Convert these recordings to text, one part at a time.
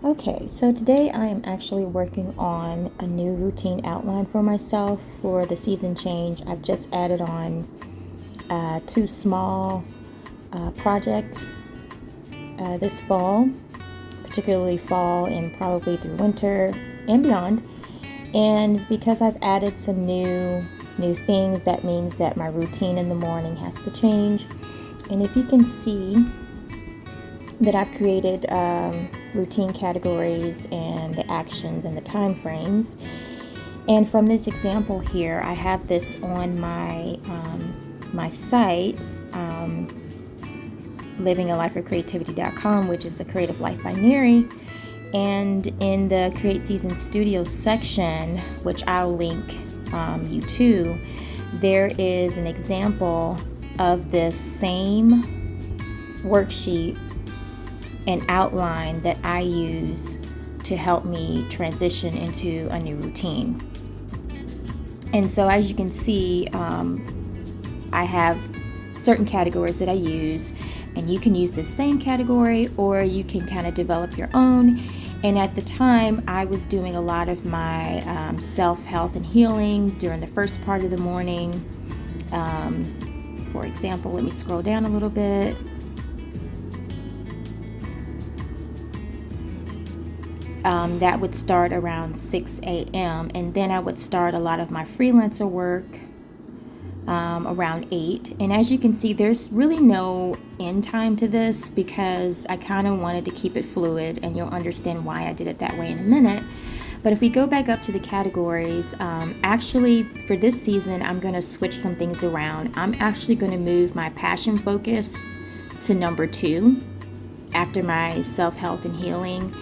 Okay, so today I am actually working on a new routine outline for myself for the season change. I've just added on two small projects this fall, particularly fall and probably through winter and beyond. And because I've added some new things, that means that my routine in the morning has to change. And if you can see that I've created routine categories and the actions and the time frames. And from this example here, I have this on my site, livingalife4creativity.com, which is a creative life binary. And in the Create Season Studio section, which I'll link you to, there is an example of this same worksheet and outline that I use to help me transition into a new routine. And so as you can see, I have certain categories that I use, and you can use the same category or you can kind of develop your own. And at the time, I was doing a lot of my self-health and healing during the first part of the morning. For example, let me scroll down a little bit. That would start around 6 a.m. and then I would start a lot of my freelancer work around 8. And as you can see, there's really no end time to this because I kind of wanted to keep it fluid, and you'll understand why I did it that way in a minute. But if we go back up to the categories, actually for this season, I'm going to switch some things around. I'm actually going to move my passion focus to number 2 after my self-health and healing.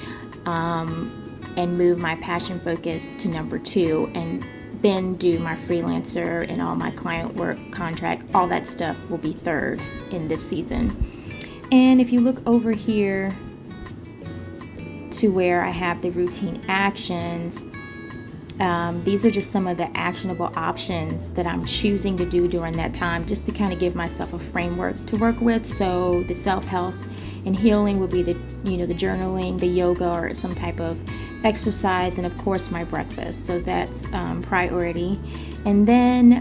And move my passion focus to number 2, and then do my freelancer and all my client work, contract, all that stuff will be 3rd in this season. And if you look over here to where I have the routine actions, these are just some of the actionable options that I'm choosing to do during that time, just to kind of give myself a framework to work with. So the self-health and healing would be the journaling, the yoga, or some type of exercise, and of course my breakfast. So that's priority. And then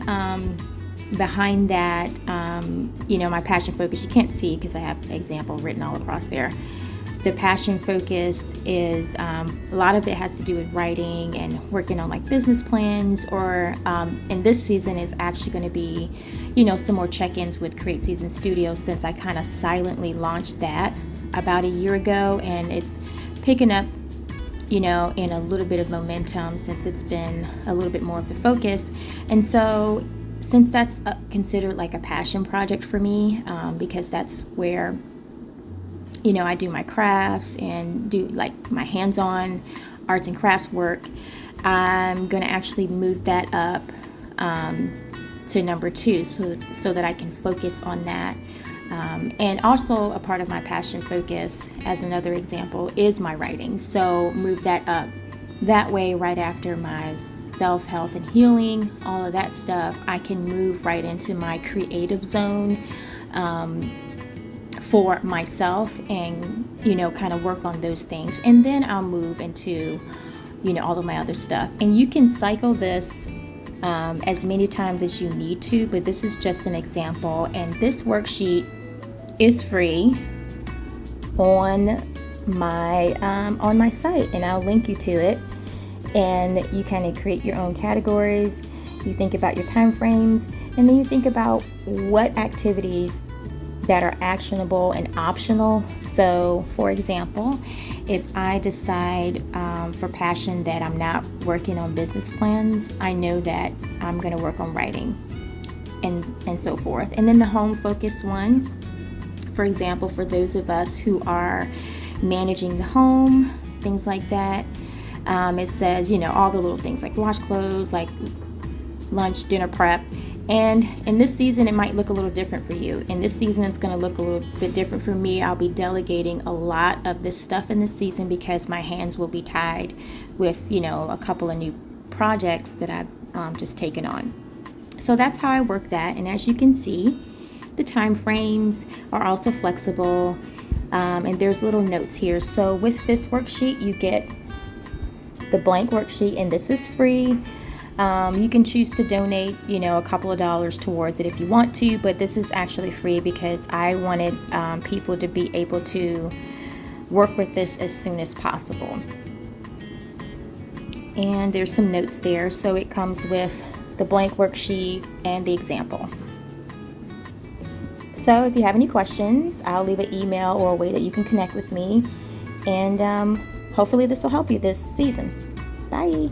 behind that, my passion focus, you can't see because I have an example written all across there. The passion focus is a lot of it has to do with writing and working on like business plans, or in this season is actually going to be, some more check-ins with Create Season Studio, since I kind of silently launched that about a year ago, and it's picking up, in a little bit of momentum since it's been a little bit more of the focus. And so since that's considered like a passion project for me, because that's where I do my crafts and do like my hands-on arts and crafts work, I'm going to actually move that up to number 2 so that I can focus on that. And also a part of my passion focus, as another example, is my writing. So move that up. That way, right after my self-health and healing, all of that stuff, I can move right into my creative zone for myself and, kind of work on those things. And then I'll move into, all of my other stuff. And you can cycle this as many times as you need to, but this is just an example. And this worksheet is free on my site, and I'll link you to it. And you kind of create your own categories. You think about your time frames, and then you think about what activities that are actionable and optional. So, for example, if I decide for passion that I'm not working on business plans, I know that I'm going to work on writing and so forth. And then the home focus one, for example, for those of us who are managing the home, things like that, it says, all the little things like wash clothes, like lunch, dinner prep. And in this season, it might look a little different for you. In this season, it's going to look a little bit different for me. I'll be delegating a lot of this stuff in this season because my hands will be tied with, a couple of new projects that I've just taken on. So that's how I work that. And as you can see, the time frames are also flexible. And there's little notes here. So with this worksheet, you get the blank worksheet, and this is free. You can choose to donate, a couple of dollars towards it if you want to, but this is actually free because I wanted people to be able to work with this as soon as possible. And there's some notes there, so it comes with the blank worksheet and the example. So if you have any questions, I'll leave an email or a way that you can connect with me, and hopefully this will help you this season. Bye.